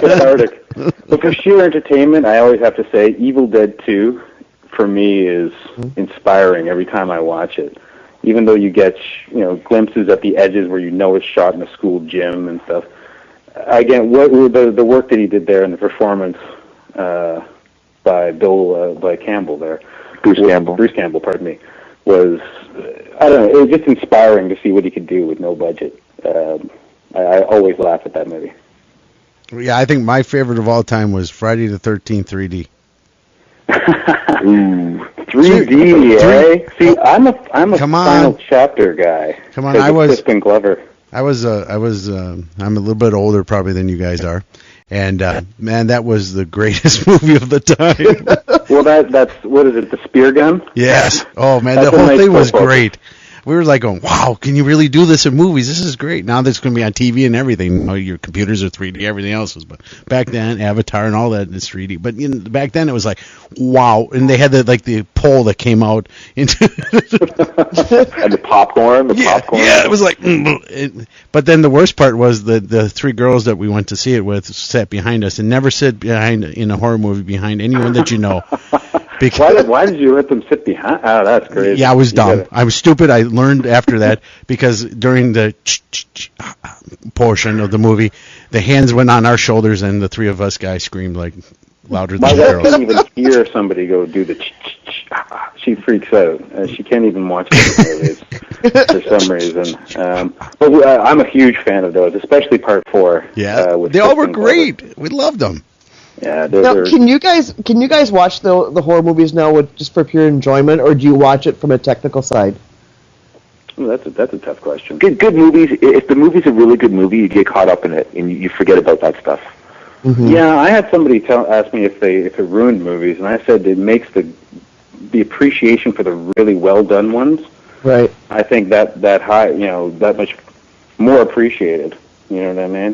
cathartic. But for sheer entertainment, I always have to say Evil Dead 2, for me, is inspiring every time I watch it. Even though you get, glimpses at the edges where it's shot in a school gym and stuff. Again, the work that he did there and the performance by Campbell there, Bruce Campbell, pardon me, was, I don't know, it was just inspiring to see what he could do with no budget. I always laugh at that movie. Yeah, I think my favorite of all time was Friday the 13th 3D. Ooh, 3D, eh? See, I'm a Final Chapter guy. Come on, I was Crispin Glover. I'm a little bit older probably than you guys are, and man, that was the greatest movie of the time. Well, that's what is it? The spear gun? Yes. Oh man, the whole thing was great. We were like going, wow, can you really do this in movies? This is great. Now that's going to be on TV and everything. Your computers are 3D, everything else was. But back then, Avatar and all that is 3D. But back then, it was like, wow. And they had the pole that came out into and the popcorn. Yeah, it was like. But then the worst part was the three girls that we went to see it with sat behind us, and never sit in a horror movie behind anyone that you know. Why did you let them sit behind? Oh, that's crazy. Yeah, I was dumb. I was stupid. I learned after that because during the portion of the movie, the hands went on our shoulders and the three of us guys screamed like louder than the girls. My wife can't even hear somebody go do the she freaks out. She can't even watch the movies for some reason. But I'm a huge fan of those, especially Part 4. Yeah, they all were great. We loved them. Yeah, now, can you guys watch the horror movies now just for pure enjoyment, or do you watch it from a technical side? Well, that's a tough question. Good movies. If the movie's a really good movie, you get caught up in it and you forget about that stuff. Mm-hmm. Yeah, I had somebody ask me if it ruined movies, and I said it makes the appreciation for the really well done ones. Right. I think that high, that much more appreciated. You know what I mean?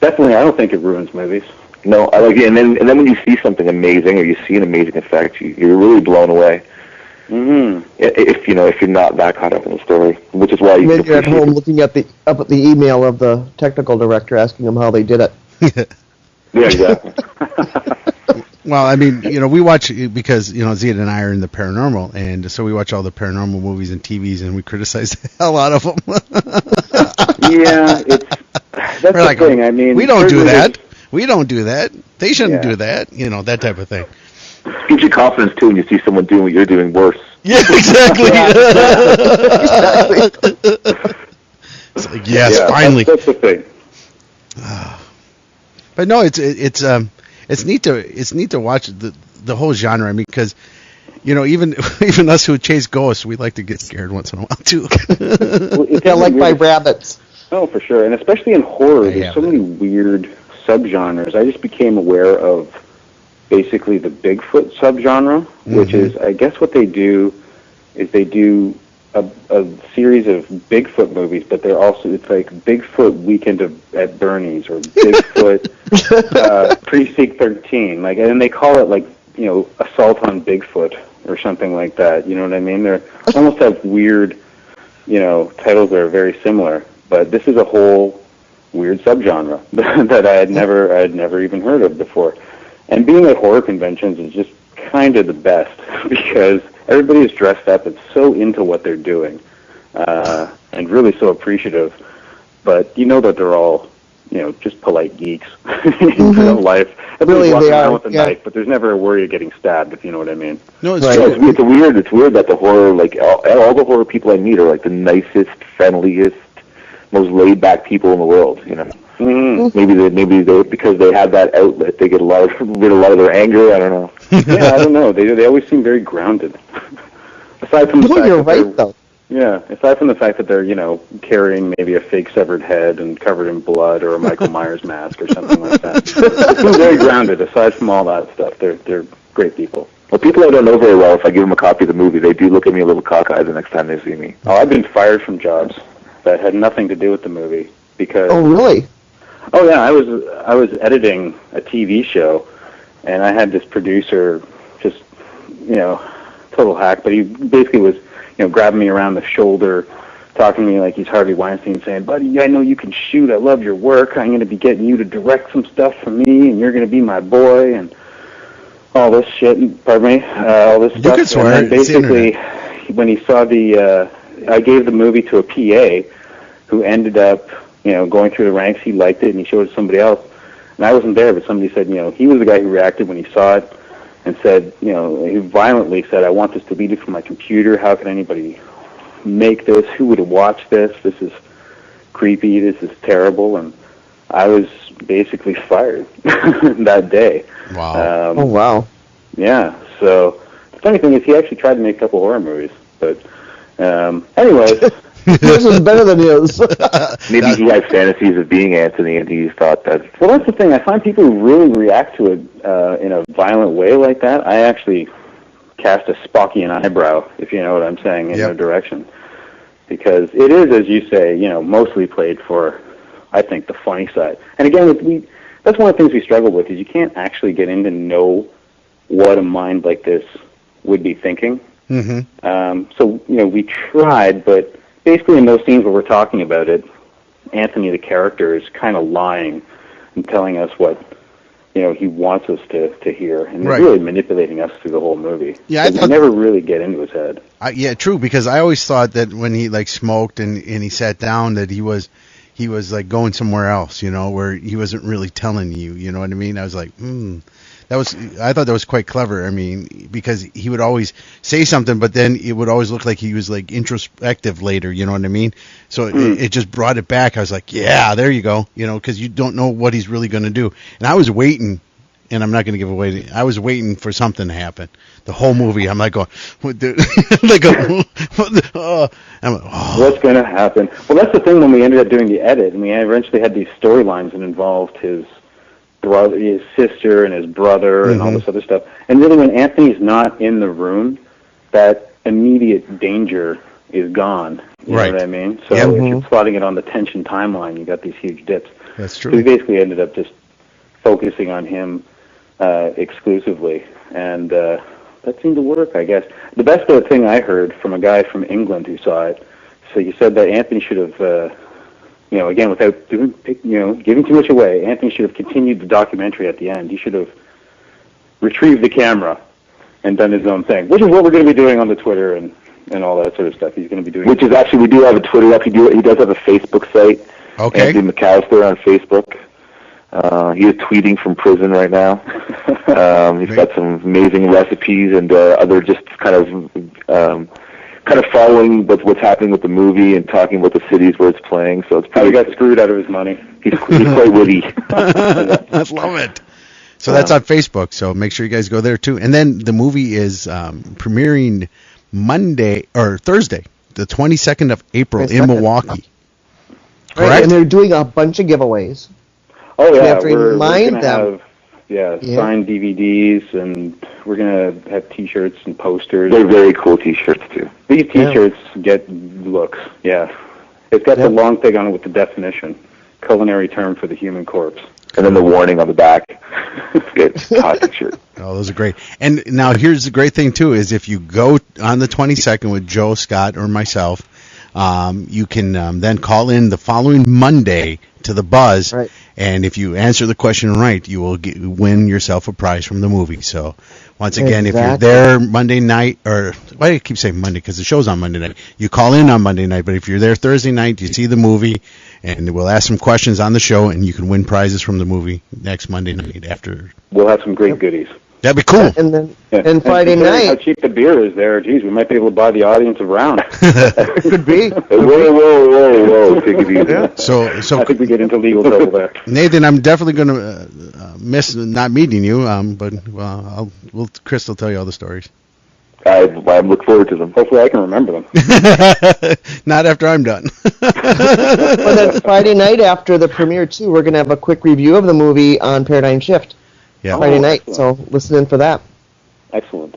Definitely, I don't think it ruins movies. No, I like it. And then when you see something amazing or you see an amazing effect, you're really blown away. Mm-hmm. If you're not that caught up in the story, which is why you're at home looking at the email of the technical director asking them how they did it. Yeah, exactly. Well, I mean, we watch because Zia and I are in the paranormal, and so we watch all the paranormal movies and TVs, and we criticize the hell out of them. Yeah, that's the thing. I mean, we don't do that. We don't do that. They shouldn't do that. That type of thing. Gives you confidence too when you see someone doing what you're doing worse. Yeah, exactly. It's like, yes, finally. That's the thing. But no, it's neat to watch the whole genre. I mean, because even us who chase ghosts, we like to get scared once in a while too. Yeah, like by rabbits. Oh, for sure, and especially in horror, there's so many weird subgenres. I just became aware of basically the Bigfoot subgenre, which is, I guess, what they do is they do a series of Bigfoot movies, but it's like Bigfoot Weekend at Bernie's or Bigfoot Precinct 13, and they call it Assault on Bigfoot or something like that. You know what I mean? They almost have weird, titles that are very similar, but this is a whole weird subgenre that I had never even heard of before. And being at horror conventions is just kind of the best because everybody is dressed up and so into what they're doing, and really so appreciative. But that they're all, just polite geeks in real life. Everybody's walking around with a knife, but there's never a worry of getting stabbed, if you know what I mean. No, it's right. true. It's weird that the horror, all the horror people I meet are the nicest, friendliest, most laid-back people in the world. Mm-hmm. Maybe they because they have that outlet, they get rid of a lot of their anger. I don't know. Yeah, I don't know. They always seem very grounded. Aside from the fact you're right though. Yeah, aside from the fact that they're carrying maybe a fake severed head and covered in blood or a Michael Myers mask or something like that. They seem very grounded. Aside from all that stuff, they're great people. Well, people I don't know very well, if I give them a copy of the movie, they do look at me a little cockeyed the next time they see me. Oh, I've been fired from jobs that had nothing to do with the movie because. Oh, really? Oh yeah, I was editing a TV show, and I had this producer, just total hack, but he basically was grabbing me around the shoulder, talking to me like he's Harvey Weinstein, saying, "Buddy, I know you can shoot. I love your work. I'm going to be getting you to direct some stuff for me, and you're going to be my boy," and all this shit. Pardon me, all this stuff. You could swear. And then basically, when he saw I gave the movie to a PA who ended up, going through the ranks. He liked it, and he showed it to somebody else. And I wasn't there, but somebody said, he was the guy who reacted when he saw it and said, he violently said, "I want this deleted from my computer. How can anybody make this? Who would watch this? This is creepy. This is terrible." And I was basically fired that day. Wow. Oh, wow. Yeah. So the funny thing is he actually tried to make a couple horror movies. But anyways. This is better than his. Maybe he had fantasies of being Anthony, and he thought that. Well, that's the thing. I find people who really react to it in a violent way like that. I actually cast a Spockian eyebrow, if you know what I'm saying, in their direction, because it is, as you say, mostly played for, I think, the funny side. And again, that's one of the things we struggle with is you can't actually get in to know what a mind like this would be thinking. Mm-hmm. So we tried, but. Basically, in those scenes where we're talking about it, Anthony, the character, is kind of lying and telling us what he wants us to hear, and really manipulating us through the whole movie. Yeah, we never really get into his head. Yeah, true. Because I always thought that when he smoked and he sat down, that he was like going somewhere else, where he wasn't really telling you. You know what I mean? I was like, I thought that was quite clever. I mean, because he would always say something, but then it would always look like he was like introspective later. You know what I mean? So it just brought it back. I was like, yeah, there you go. Because you don't know what he's really going to do. And I was waiting, and I'm not going to give away. I was waiting for something to happen. The whole movie, I'm like going, I'm like, oh. What's going to happen? Well, that's the thing when we ended up doing the edit, and we eventually had these storylines that involved his brother, his sister, and his brother, and all this other stuff. And really, when Anthony's not in the room, that immediate danger is gone. You know what I mean? So if you're plotting it on the tension timeline, you got these huge dips. That's true. So we basically ended up just focusing on him exclusively, and that seemed to work, I guess. The best thing I heard from a guy from England who saw it, so he said that Anthony should have. Again, without giving too much away, Anthony should have continued the documentary at the end. He should have retrieved the camera and done his own thing, which is what we're going to be doing on the Twitter and all that sort of stuff. He's going to be doing. Which is actually, we do have a Twitter up. He does have a Facebook site. Okay. Anthony McAllister on Facebook. He is tweeting from prison right now. He's got some amazing recipes and other just kind of following what's happening with the movie and talking about the cities where it's playing. So it's probably got screwed out of his money. He's quite witty. I love it. So that's on Facebook. So make sure you guys go there too. And then the movie is premiering Thursday, the 22nd of April in Milwaukee. Correct. Right, and they're doing a bunch of giveaways. Oh yeah, we have to we're remind going to have signed DVDs, and we're going to have T-shirts and posters. They're very cool T-shirts too. These T-shirts get looks. Yeah, it's got the long thing on it with the definition, culinary term for the human corpse, and then the warning on the back. It's a hot T-shirt. Oh, those are great. And now here's the great thing too: is if you go on the 22nd with Joe, Scott, or myself, you can then call in the following Monday to the Buzz. Right. And if you answer the question right, you will win yourself a prize from the movie. So, once again, if you're there Monday night, or why do I keep saying Monday? Because the show's on Monday night. You call in on Monday night, but if you're there Thursday night, you see the movie, and we'll ask some questions on the show, and you can win prizes from the movie next Monday night after. We'll have some great goodies. That'd be cool. And then and Friday night. How cheap the beer is there? Geez, we might be able to buy the audience a round. Could be. Whoa! Take it easy. Yeah. So I think we get into legal trouble there. Nathan, I'm definitely going to miss not meeting you, but Chris will tell you all the stories. I look forward to them. Hopefully I can remember them. Not after I'm done. Well, then Friday night after the premiere, too, we're going to have a quick review of the movie on Paradigm Shift. Yeah. Friday night, so listen in for that. Excellent.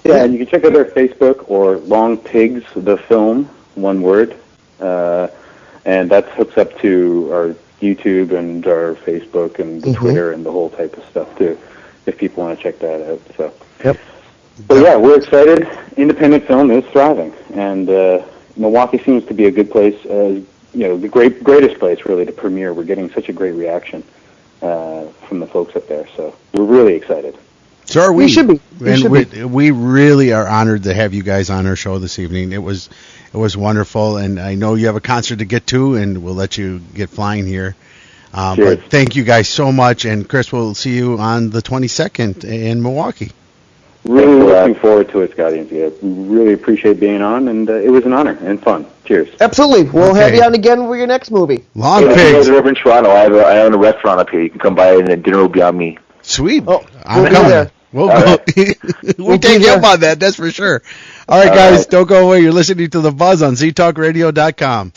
Yeah, and you can check out our Facebook or Long Pigs, the film, one word, and that hooks up to our YouTube and our Facebook and Twitter and the whole type of stuff too, if people want to check that out. So, Yep. But yeah, we're excited. Independent film is thriving, and Milwaukee seems to be a good place, the greatest place really to premiere. We're getting such a great reaction from the folks up there, so we're really excited. So are we. We should be. We really are honored to have you guys on our show this evening. It was wonderful, and I know you have a concert to get to, and we'll let you get flying here. But thank you guys so much, and Chris, we'll see you on the 22nd in Milwaukee. Really looking forward to it, Scotty and Zia. We really appreciate being on, and it was an honor and fun. Cheers. Absolutely. We'll have you on again for your next movie. Long Pigs. Pigs. If you guys are over in Toronto, I own a restaurant up here. You can come by, and dinner will be on me. Sweet. Oh, I'm we'll be coming. there. We'll go. We'll take you up on that, that's for sure. All right, guys, don't go away. You're listening to The Buzz on ZTalkRadio.com.